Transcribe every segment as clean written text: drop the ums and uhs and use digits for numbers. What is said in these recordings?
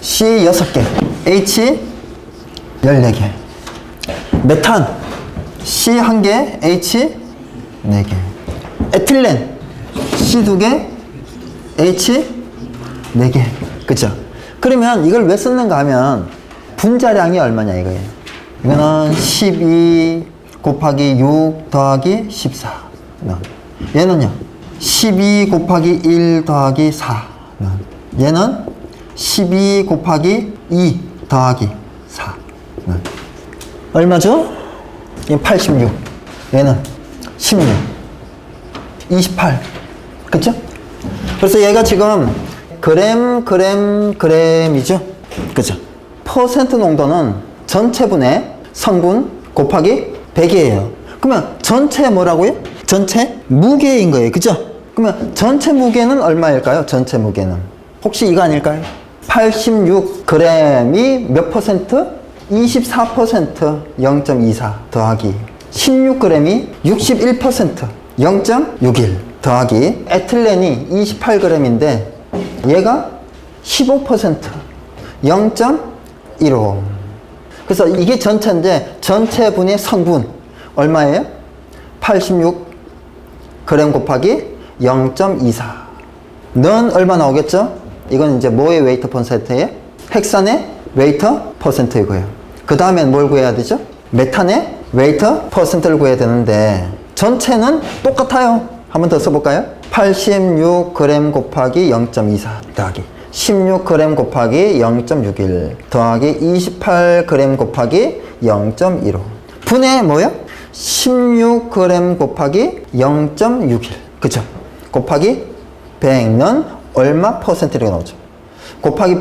C 6개, H 14개. 메탄 C 1개, H 4개. 에틸렌 C 2개, H 4개. 그쵸? 그러면 이걸 왜 썼는가 하면 분자량이 얼마냐 이거예요. 이거는 12 곱하기 6 더하기 14. 얘는요 12 곱하기 1 더하기 4. 얘는 12 곱하기 2 더하기 4. 얼마죠? 얘는 86. 얘는 16. 28. 그쵸? 그래서 얘가 지금 그램이죠? 그쵸? 퍼센트 농도는 전체분의 성분 곱하기 100이에요. 그러면 전체 뭐라고요? 전체 무게인 거예요. 그죠? 그러면 전체 무게는 얼마일까요? 전체 무게는. 혹시 이거 아닐까요? 86g이 몇 퍼센트? 24% 0.24 더하기 16g이 61% 0.61 더하기 에틸렌이 28g인데 얘가 15% 0.15. 그래서 이게 전체인데 전체분의 성분 얼마예요? 86g 곱하기 0.24. 는 얼마 나오겠죠? 이건 이제 뭐의 웨이트 퍼센트예요? 헥산의 웨이트 퍼센트이고요. 그 다음엔 뭘 구해야 되죠? 메탄의 웨이트 퍼센트를 구해야 되는데 전체는 똑같아요. 한 번 더 써볼까요? 86g 곱하기 0.24 더하기 16g 곱하기 0.61 더하기 28g 곱하기 0.15 분의 뭐요? 16g 곱하기 0.61 그쵸? 곱하기 100는 얼마 퍼센트 이렇게 나오죠? 곱하기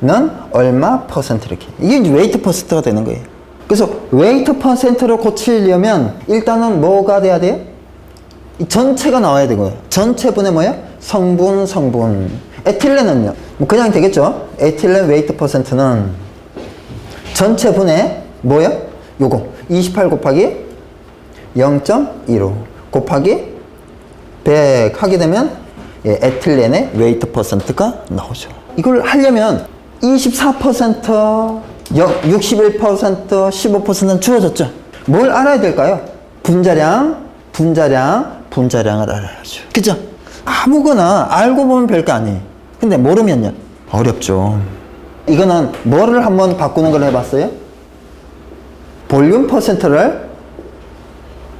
100는 얼마 퍼센트 이렇게. 이게 이제 웨이트 퍼센트가 되는 거예요. 그래서 웨이트 퍼센트로 고치려면 일단은 뭐가 돼야 돼요? 이 전체가 나와야 되고요. 전체분의 뭐예요? 성분. 에틸렌은요? 뭐 그냥 되겠죠? 에틸렌 웨이트 퍼센트는 전체분의 뭐예요? 요거 28 곱하기 0.15 곱하기 100 하게 되면 예, 에틸렌의 웨이트 퍼센트가 나오죠. 이걸 하려면 24%, 61%, 15%는 주어졌죠. 뭘 알아야 될까요? 분자량을 알아야죠. 그죠? 아무거나 알고 보면 별거 아니에요. 근데 모르면요? 어렵죠. 이거는 뭐를 한번 바꾸는 걸 해봤어요? 볼륨 퍼센트를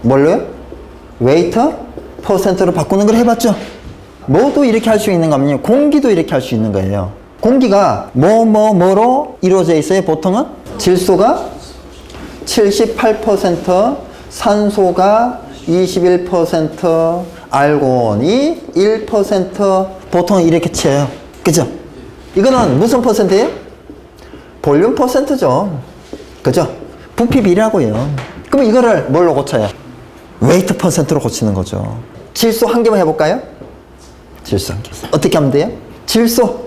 뭘로요? 웨이트 퍼센트로 바꾸는 걸 해봤죠? 뭐도 이렇게 할 수 있는 거면요. 공기도 이렇게 할 수 있는 거예요. 공기가 뭐로 이루어져 있어요? 보통은 질소가 78%, 산소가 21%, 알곤이 1%, 보통 이렇게 쳐요. 그죠? 이거는 무슨 퍼센트예요? 볼륨 퍼센트죠. 그죠? 부피 비례하고요. 그럼 이거를 뭘로 고쳐요? 웨이트 퍼센트로 고치는 거죠. 질소 한 개만 해볼까요? 질소 한 개. 어떻게 하면 돼요? 질소,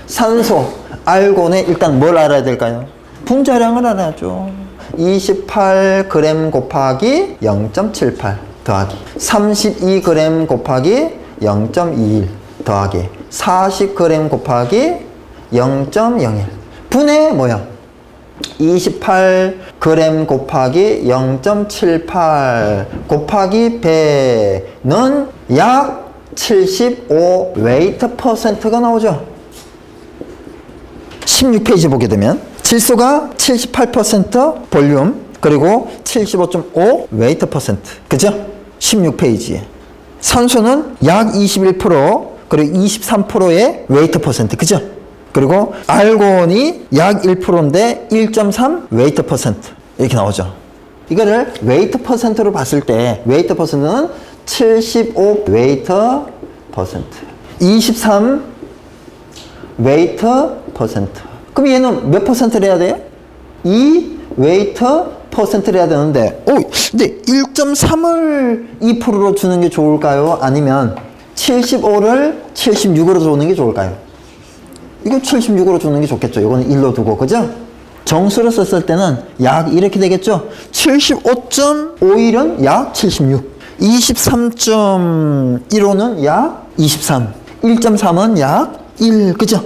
산소, 알곤에 일단 뭘 알아야 될까요? 분자량을 알아야죠. 28g 곱하기 0.78 더하기 32g 곱하기 0.21 더하기 40g 곱하기 0.01 분의 뭐야? 28g 곱하기 0.78 곱하기 100는 약 75 웨이트 퍼센트가 나오죠. 16페이지 보게 되면 질소가 78% 볼륨 그리고 75.5 웨이트 퍼센트 그죠? 16페이지에 산소는 약 21% 그리고 23%의 웨이트 퍼센트 그죠? 그리고 알곤이 약 1%인데 1.3 웨이트 퍼센트 이렇게 나오죠. 이거를 웨이트 퍼센트로 봤을 때 웨이트 퍼센트는 75 웨이트 퍼센트 23 웨이트 퍼센트. 그럼 얘는 몇 퍼센트를 해야 돼요? 2 웨이트 퍼센트를 해야 되는데 근데 1.3을 2%로 주는 게 좋을까요? 아니면 75를 76으로 주는 게 좋을까요? 이거 76으로 주는 게 좋겠죠. 이거는 1로 두고 그죠? 정수로 썼을 때는 약 이렇게 되겠죠. 75.51은 약 76, 23.15는 약 23, 1.3은 약 1, 그죠?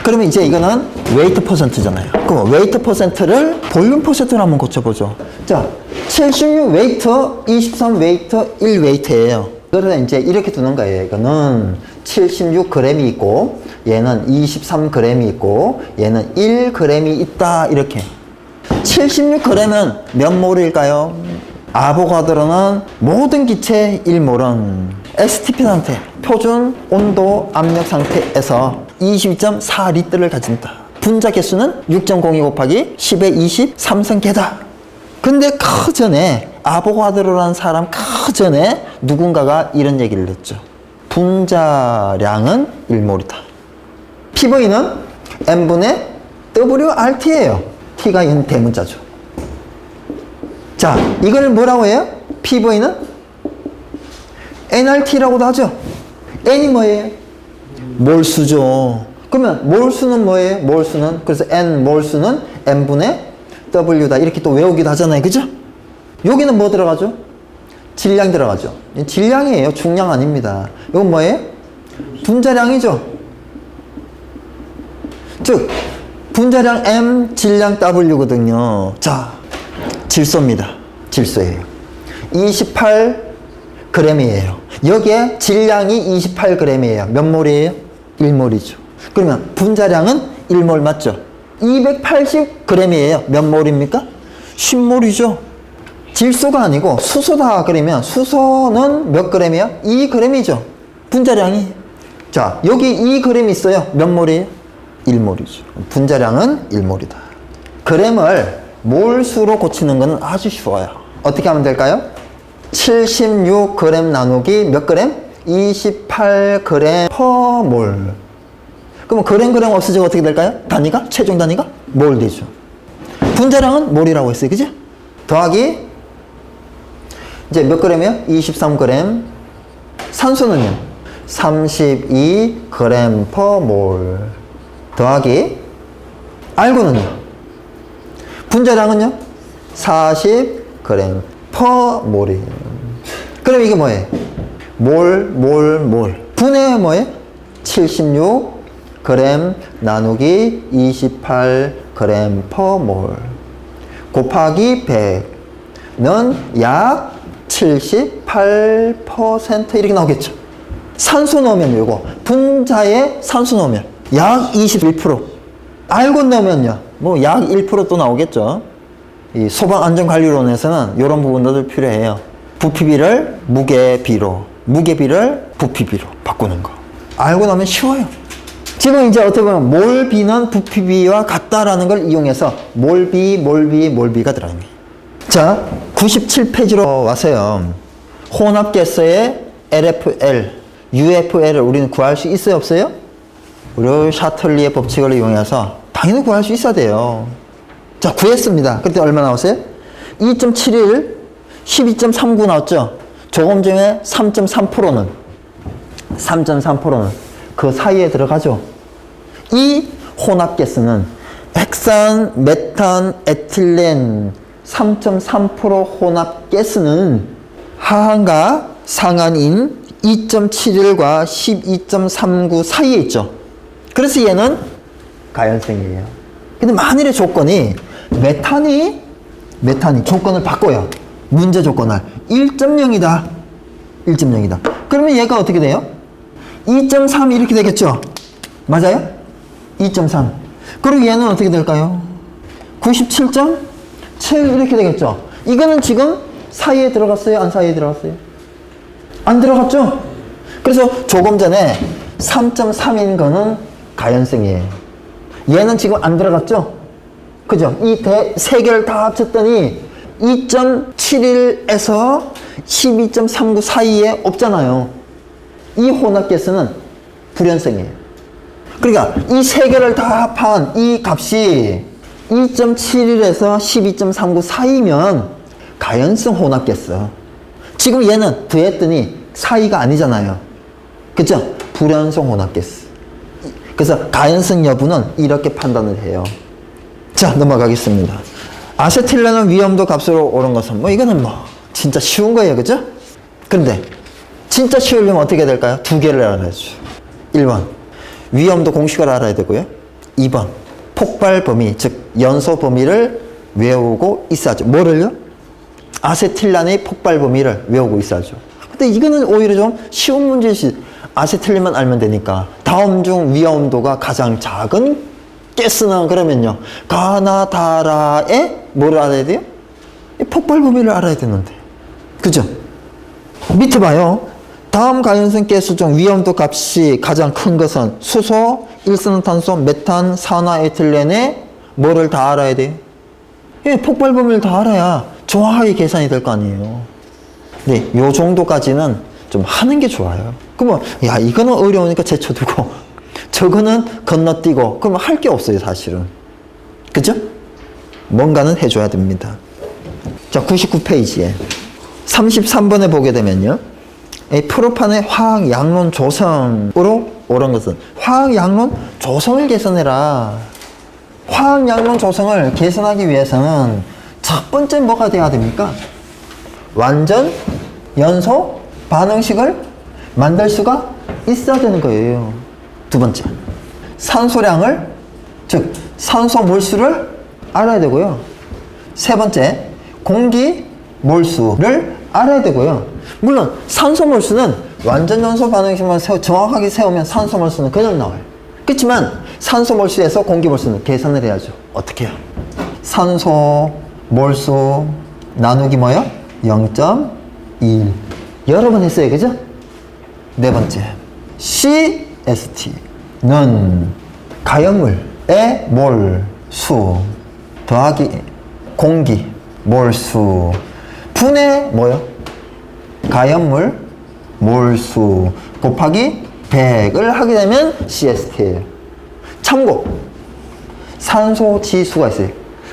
그러면 이제 이거는 웨이트 퍼센트잖아요. 그럼 웨이트 퍼센트를 볼륨 퍼센트로 한번 고쳐보죠. 자, 76 웨이트, 23 웨이트, 1 웨이트예요. 이거를 이제 이렇게 두는 거예요. 이거는 76g이 있고, 얘는 23g이 있고, 얘는 1g이 있다. 이렇게. 76g은 몇 몰일까요? 아보가드로는 모든 기체 1몰은 STP 상태, 표준 온도 압력 상태에서 22.4리터를 가진다. 분자 개수는 6.02 곱하기 10의 23승계다. 근데 그 전에 아보가드로라는 사람 그 전에 누군가가 이런 얘기를 했죠. 분자량은 1몰이다. PV는 N분의 WRT예요. T가 이건 대문자죠. 자, 이걸 뭐라고 해요? PV는 NRT라고도 하죠. N이 뭐예요? 몰수죠. 그러면 몰수는 뭐예요? 몰수는 그래서 N 몰수는 N분의 W다. 이렇게 또 외우기도 하잖아요. 그죠? 여기는 뭐 들어가죠? 질량 들어가죠. 질량이에요. 중량 아닙니다. 이건 뭐예요? 분자량이죠. 즉 분자량 M, 질량 W거든요. 자, 질소입니다. 질소예요. 28g이에요. 여기에 질량이 28g이에요. 몇 몰이에요? 1몰이죠. 그러면 분자량은 1몰 맞죠? 280g이에요. 몇 몰입니까? 10몰이죠. 질소가 아니고 수소다 그러면 수소는 몇 g이에요? 2g이죠. 분자량이. 자, 여기 2g 있어요. 몇 몰이에요? 1몰이죠. 분자량은 1몰이다. g을 몰수로 고치는 것은 아주 쉬워요. 어떻게 하면 될까요? 76g 나누기 몇 g? 28g per 몰. 그러면 그램 없어지고 어떻게 될까요? 단위가? 최종 단위가? 몰 되죠. 분자량은 몰이라고 했어요. 그죠? 더하기 이제 몇 g이에요? 23g. 산소는요? 32g per 몰. 더하기 알고는요? 분자량은요? 40g per 몰이에요. 그럼 이게 뭐예요? 몰. 분해 뭐예요? 76g 나누기 28g per 몰 곱하기 100는 약 78% 이렇게 나오겠죠. 산소 넣으면 이거 분자에 산소 넣으면 약 21%, 알곤 넣으면요 뭐 약 1% 또 나오겠죠. 이 소방안전관리론에서는 이런 부분들도 필요해요. 부피비를 무게비로, 무게비를 부피비로 바꾸는 거. 알고 나면 쉬워요. 지금 이제 어떻게 보면 몰비는 부피비와 같다라는 걸 이용해서 몰비가 들어갑니다. 자, 97페이지로 와서요. 혼합가스의 LFL, UFL을 우리는 구할 수 있어요, 없어요? 우리 샤틀리의 법칙을 이용해서 당연히 구할 수 있어야 돼요. 자, 구했습니다. 그때 얼마 나왔어요? 2.71, 12.39 나왔죠? 조금 전에 3.3%는 그 사이에 들어가죠. 이 혼합가스는 헥산, 메탄, 에틸렌 3.3% 혼합가스는 하한과 상한인 2.71과 12.39 사이에 있죠. 그래서 얘는 가연성이에요. 근데 만일의 조건이 메탄이 조건을 바꿔요. 문제 조건을 1.0이다. 1.0이다. 그러면 얘가 어떻게 돼요? 2.3 이렇게 되겠죠? 맞아요? 2.3. 그리고 얘는 어떻게 될까요? 97.7 이렇게 되겠죠? 이거는 지금 사이에 들어갔어요? 안 사이에 들어갔어요? 안 들어갔죠? 그래서 조금 전에 3.3인 거는 가연성이에요. 얘는 지금 안 들어갔죠? 그죠? 이 세 개를 다 합쳤더니 2.71에서 12.39 사이에 없잖아요. 이 혼합가스는 불연성이에요. 그러니까 이 세 개를 다 합한 이 값이 2.71에서 12.39 사이면 가연성 혼합가스. 지금 얘는 더했더니 사이가 아니잖아요. 그죠? 불연성 혼합가스. 그래서 가연성 여부는 이렇게 판단을 해요. 자, 넘어가겠습니다. 아세틸렌은 위험도 값으로 오른 것은 뭐 이거는 뭐 진짜 쉬운 거예요. 그죠? 그런데 진짜 쉬우려면 어떻게 될까요? 두 개를 알아야죠. 1번 위험도 공식을 알아야 되고요. 2번 폭발 범위, 즉 연소 범위를 외우고 있어야죠. 뭐를요? 아세틸란의 폭발 범위를 외우고 있어야죠. 근데 이거는 오히려 좀 쉬운 문제지. 아세틸린만 알면 되니까. 다음 중 위험도가 가장 작은 가스는 그러면요, 가나다라의 뭐를 알아야 돼요? 이 폭발 범위를 알아야 되는데, 그죠? 밑에 봐요. 다음 가연성 가스 중 위험도 값이 가장 큰 것은 수소, 일산화탄소, 메탄, 산화에틸렌의 뭐를 다 알아야 돼요? 예, 폭발 범위를 다 알아야 정확하게 계산이 될 거 아니에요. 네, 요 정도까지는 좀 하는 게 좋아요. 그러면 야, 이거는 어려우니까 제쳐두고 저거는 건너뛰고 그러면 할 게 없어요, 사실은. 그죠? 뭔가는 해줘야 됩니다. 자, 99페이지에 33번에 보게 되면요, 이 프로판의 화학 양론 조성으로 옳은 것은 화학 양론 조성을 개선해라. 화학 양론 조성을 개선하기 위해서는 첫 번째 뭐가 돼야 됩니까? 완전 연소 반응식을 만들 수가 있어야 되는 거예요. 두 번째, 산소량을, 즉 산소 몰수를 알아야 되고요. 세 번째, 공기 몰수를 알아야 되고요. 물론 산소 몰수는 완전 연소 반응식만 정확하게 세우면 산소 몰수는 그냥 나와요. 그렇지만 산소 몰수에서 공기 몰수는 계산을 해야죠. 어떻게 해요? 산소 몰수 나누기 뭐요? 0.1 여러 번 했어요, 그죠? 네 번째, CST는 가연물의 몰수 더하기 공기 몰수 분의 뭐요? 가연물 몰수 곱하기 100을 하게 되면 CST예요. 참고 산소 지수가 있어요.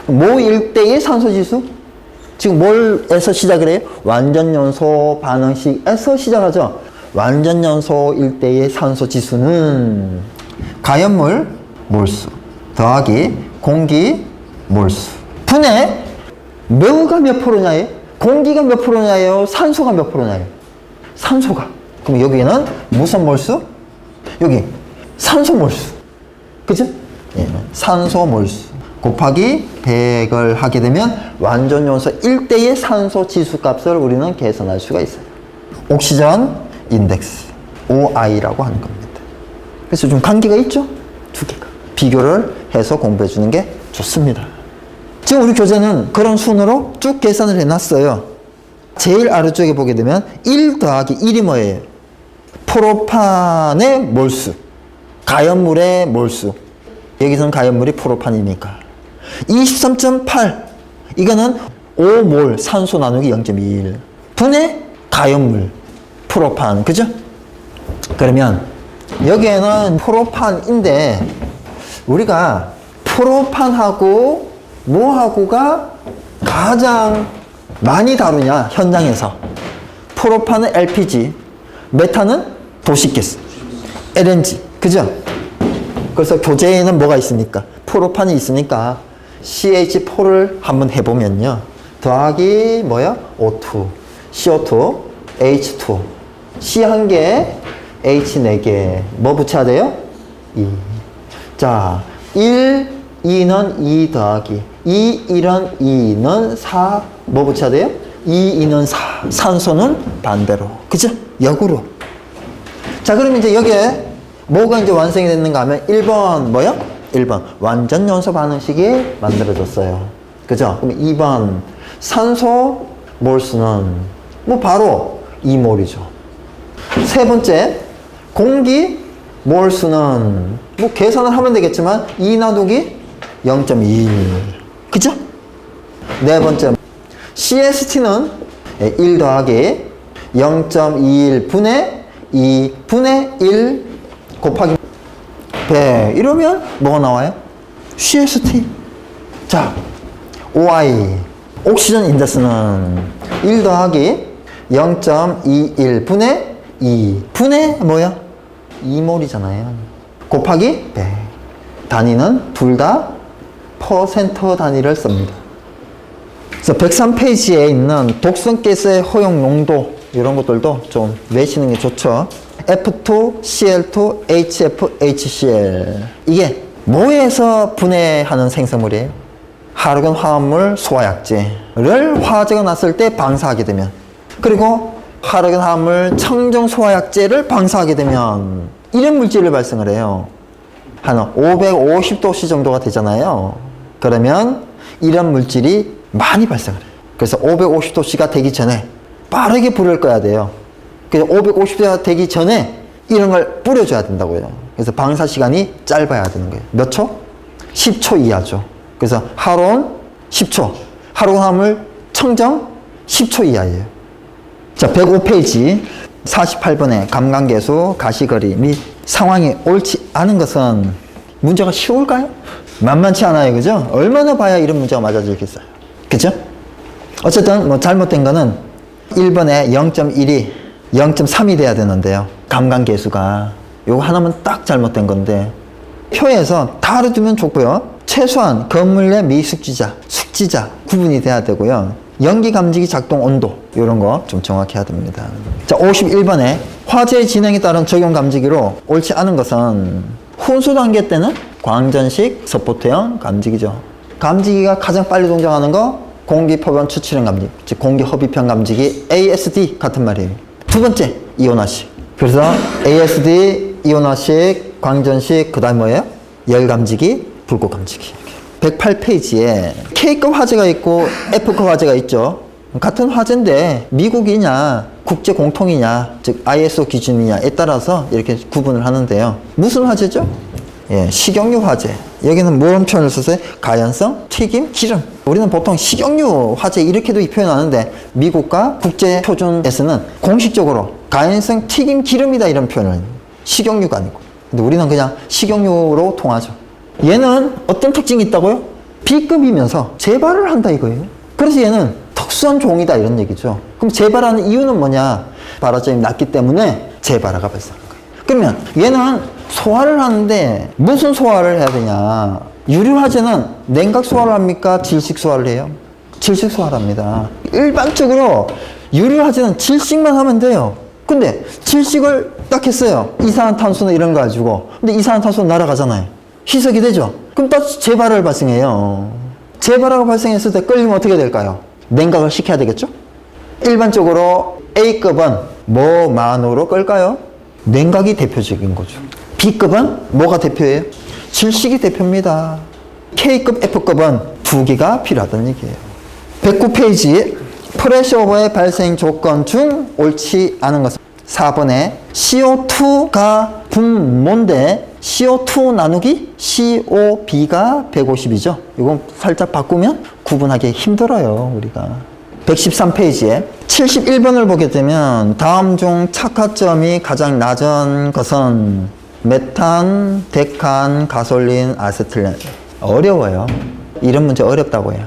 모 1대1 산소 지수, 지금 뭘에서 시작을 해요? 완전 연소 반응식에서 시작하죠. 완전 연소 1대1 산소 지수는 가연물 몰수 더하기 공기 몰수 분의 뭐가 몇 프로냐예요? 공기가 몇 프로냐예요? 산소가 몇 프로냐예요? 산소가. 그럼 여기는 무슨 몰수? 여기 산소 몰수. 그죠? 예, 산소 몰수 곱하기 100을 하게 되면 완전 연소 1대1 산소 지수 값을 우리는 계산할 수가 있어요. 옥시전 인덱스 OI라고 하는 겁니다. 그래서 좀 관계가 있죠? 두 개가. 비교를 해서 공부해 주는 게 좋습니다. 지금 우리 교재는 그런 순으로 쭉 계산을 해놨어요. 제일 아래쪽에 보게 되면 1 더하기 1이 뭐예요? 프로판의 몰수, 가연물의 몰수. 여기서는 가연물이 프로판이니까 23.8 이거는 5몰 산소 나누기 0.21 분의 가연물 프로판, 그죠? 그러면 여기에는 프로판인데 우리가 프로판하고 뭐하고가 가장 많이 다루냐 현장에서? 프로판은 LPG, 메탄은 도시가스, LNG, 그죠? 그래서 교재에는 뭐가 있습니까? 프로판이 있으니까 CH4를 한번 해보면요, 더하기 뭐야? O2, CO2, H2, C 1개, H 4개. 뭐 붙여야 돼요? 2. 자, 1, 2는 2 더하기 2, 1은 2는 4. 뭐 붙여야 돼요? 2, 2는 4. 산소는 반대로. 그죠? 역으로. 자, 그럼 이제 여기에 뭐가 이제 완성이 됐는가 하면 1번 뭐요? 1번 완전 연소 반응식이 만들어졌어요. 그죠? 그럼 2번 산소 몰수는 뭐 바로 2몰이죠. 세 번째 공기 몰수는 뭐 계산을 하면 되겠지만 2 나누기 0.21. 그죠? 네 번째 CST는 1 더하기 0.21 분의 2 분의 1 곱하기 100 이러면 뭐가 나와요? CST. 자, OI 옥시전 인덱스는 1 더하기 0.21 분의 2 분의 뭐야? 2몰이잖아요. 곱하기 100. 단위는 둘 다 퍼센트 단위를 씁니다. 그래서 103페이지에 있는 독성가스의 허용 용도 이런 것들도 좀 외시는 게 좋죠. F2, CL2, HF, HCl. 이게 뭐에서 분해하는 생성물이에요? 하루겐 화합물 소화약제를 화재가 났을 때 방사하게 되면, 그리고 하루겐 화합물 청정 소화약제를 방사하게 되면 이런 물질을 발생을 해요. 한 550도씨 정도가 되잖아요. 그러면 이런 물질이 많이 발생을 해요. 그래서 550도씨가 되기 전에 빠르게 불을 꺼야 돼요. 그래서 550도가 되기 전에 이런 걸 뿌려줘야 된다고요. 그래서 방사 시간이 짧아야 되는 거예요. 몇 초? 10초 이하죠. 그래서 하루온 10초, 하루온 화합물 청정 10초 이하예요. 자, 105페이지 48번에 감관계수 가시거리 및 상황이 옳지 않은 것은 문제가 쉬울까요? 만만치 않아요. 그죠? 얼마나 봐야 이런 문제가 맞아지겠어요. 그죠? 어쨌든 뭐 잘못된 거는 1번에 0.1이 0.3이 돼야 되는데요. 감관계수가 요거 하나만 딱 잘못된 건데, 표에서 다 알아두면 좋고요. 최소한 건물 내 미숙지자, 숙지자 구분이 돼야 되고요. 연기 감지기 작동 온도 이런 거 좀 정확히 해야 됩니다. 자, 51번에 화재 진행에 따른 적용 감지기로 옳지 않은 것은 훈수 단계 때는 광전식 서포트형 감지기죠. 감지기가 가장 빨리 동작하는 거 공기포변 추출형 감지기, 즉 공기허비편 감지기 ASD 같은 말이에요. 두 번째 이온화식. 그래서 ASD, 이온화식, 광전식, 그 다음 뭐예요? 열감지기, 불꽃 감지기. 108페이지에 K급 화재가 있고 F급 화재가 있죠. 같은 화재인데 미국이냐 국제 공통이냐, 즉 ISO 기준이냐에 따라서 이렇게 구분을 하는데요. 무슨 화재죠? 예, 식용유 화재. 여기는 무슨 표현을 썼어요? 가연성, 튀김, 기름. 우리는 보통 식용유 화재 이렇게도 표현하는데 미국과 국제 표준에서는 공식적으로 가연성, 튀김, 기름이다 이런 표현을 해요. 식용유가 아니고. 근데 우리는 그냥 식용유로 통하죠. 얘는 어떤 특징이 있다고요? B급이면서 재발을 한다 이거예요. 그래서 얘는 특수한 종이다 이런 얘기죠. 그럼 재발하는 이유는 뭐냐? 발화점이 낮기 때문에 재발화가 발생하는 거예요. 그러면 얘는 소화를 하는데 무슨 소화를 해야 되냐? 유류화재는 냉각 소화를 합니까? 질식 소화를 해요? 질식 소화를 합니다. 일반적으로 유류화재는 질식만 하면 돼요. 근데 질식을 딱 했어요. 이산화탄소나 이런 거 가지고. 근데 이산화탄소는 날아가잖아요. 희석이 되죠. 그럼 또 재발을 발생해요. 재발화가 발생했을 때 끓이면 어떻게 될까요? 냉각을 시켜야 되겠죠? 일반적으로 A급은 뭐만으로 끌까요? 냉각이 대표적인 거죠. B급은 뭐가 대표예요? 질식이 대표입니다. K급, F급은 부기가 필요하다는 얘기예요. 109페이지 프레셔오버의 발생 조건 중 옳지 않은 것은 4번에 CO2가 분모인데 CO2 나누기 COB가 150이죠. 이건 살짝 바꾸면 구분하기 힘들어요, 우리가. 113페이지에 71번을 보게 되면 다음 중 착화점이 가장 낮은 것은 메탄, 데칸, 가솔린, 아세틸렌. 어려워요. 이런 문제 어렵다고 해요.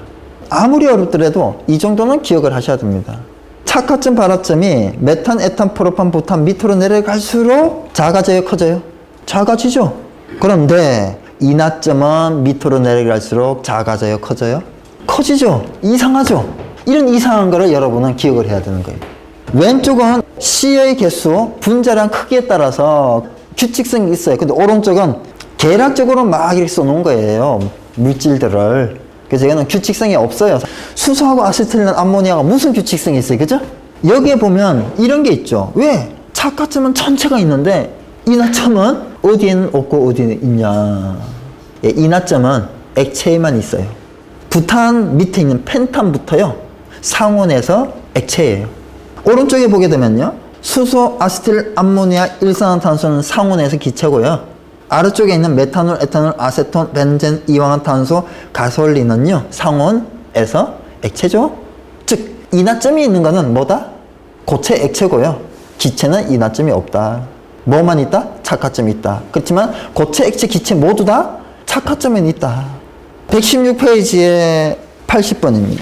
아무리 어렵더라도 이 정도는 기억을 하셔야 됩니다. 착화점 발화점이 메탄, 에탄, 프로판, 부탄 밑으로 내려갈수록 작아져요, 커져요? 작아지죠. 그런데 인화점은 밑으로 내려갈수록 작아져요, 커져요? 커지죠. 이상하죠. 이런 이상한 거를 여러분은 기억을 해야 되는 거예요. 왼쪽은 C의 개수, 분자량 크기에 따라서 규칙성이 있어요. 근데 오른쪽은 계략적으로 막 이렇게 써놓은 거예요, 물질들을. 그래서 얘는 규칙성이 없어요. 수소하고 아세틸렌, 암모니아가 무슨 규칙성이 있어요, 그죠? 여기에 보면 이런 게 있죠. 왜? 착화점은 전체가 있는데 인화점은 어디에는 없고 어디에는 있냐. 예, 인화점은 액체에만 있어요. 부탄 밑에 있는 펜탄부터요, 상온에서 액체예요. 오른쪽에 보게 되면요, 수소, 아세틸, 암모니아, 일산화탄소는 상온에서 기체고요. 아래쪽에 있는 메탄올, 에탄올, 아세톤, 벤젠, 이황화탄소, 가솔린은요, 상온에서 액체죠. 즉 인화점이 있는 거는 뭐다? 고체 액체고요. 기체는 인화점이 없다. 뭐만 있다? 착화점이 있다. 그렇지만 고체, 액체, 기체 모두 다 착화점은 있다. 116페이지에 80번입니다.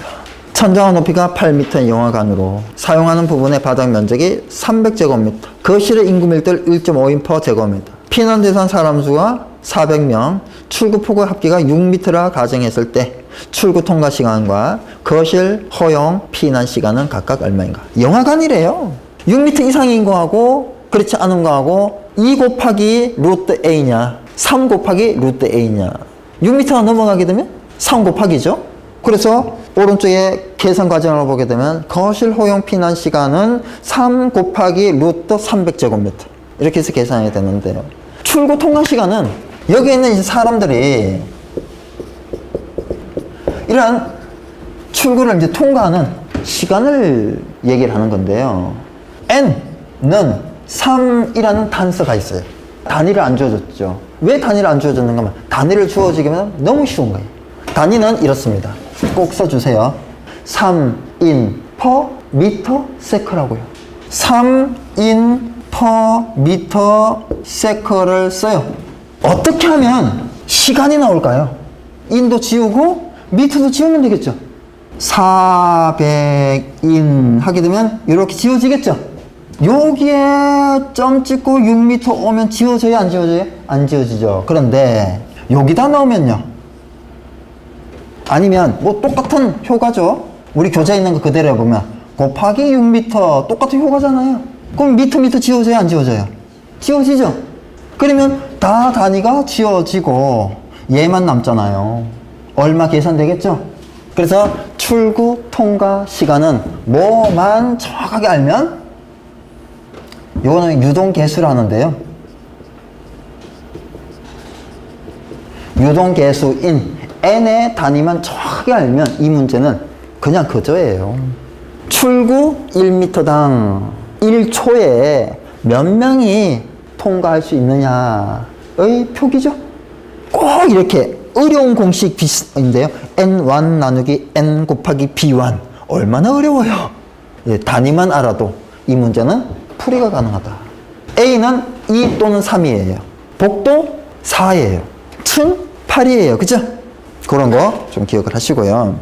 천장화 높이가 8m의 영화관으로 사용하는 부분의 바닥 면적이 300제곱미터, 거실의 인구 밀도를 1.5인 제곱미터, 피난 대상 사람 수가 400명, 출구 폭의 합계가 6m라 가정했을 때 출구 통과 시간과 거실 허용 피난 시간은 각각 얼마인가? 영화관이래요. 6m 이상인 거하고 그렇지 않은 거하고 2 곱하기 루트 A냐, 3 곱하기 루트 a냐. 6m가 넘어가게 되면 3 곱하기죠. 그래서 오른쪽에 계산 과정을 보게 되면 거실 호용 피난 시간은 3 곱하기 루트 300제곱미터. 이렇게 해서 계산해야 되는데요. 출구 통과 시간은 여기 있는 이 사람들이 이러한 출구를 이제 통과하는 시간을 얘기를 하는 건데요. n는 3이라는 단서가 있어요. 단위를 안 주어졌죠. 왜 단위를 안 주어졌는가 하면 단위를 주어지기면 너무 쉬운 거예요. 단위는 이렇습니다. 꼭 써주세요. 3in per meter sec라고요. 3in per meter sec를 써요. 어떻게 하면 시간이 나올까요? 인도 지우고 미터도 지우면 되겠죠. 400인 하게 되면 이렇게 지워지겠죠. 여기에 점 찍고 6m 오면 지워져요? 안 지워져요? 안 지워지죠. 그런데 여기다 넣으면요. 아니면 뭐 똑같은 효과죠. 우리 교재에 있는 거 그대로 해보면 곱하기 6m 똑같은 효과잖아요. 그럼 미터 지워져요? 안 지워져요? 지워지죠. 그러면 다 단위가 지워지고 얘만 남잖아요. 얼마 계산되겠죠? 그래서 출구 통과 시간은 뭐만 정확하게 알면 이거는 유동계수를 하는데요. 유동계수인 n의 단위만 정확하게 알면 이 문제는 그냥 그저예요. 출구 1m당 1초에 몇 명이 통과할 수 있느냐의 표기죠. 꼭 이렇게 어려운 공식 비슷인데요. n1 나누기 n 곱하기 b1 얼마나 어려워요. 예, 단위만 알아도 이 문제는 풀이가 가능하다. a는 2 또는 3이에요. 복도 4예요. 층 8이에요. 그죠? 그런 거 좀 기억을 하시고요.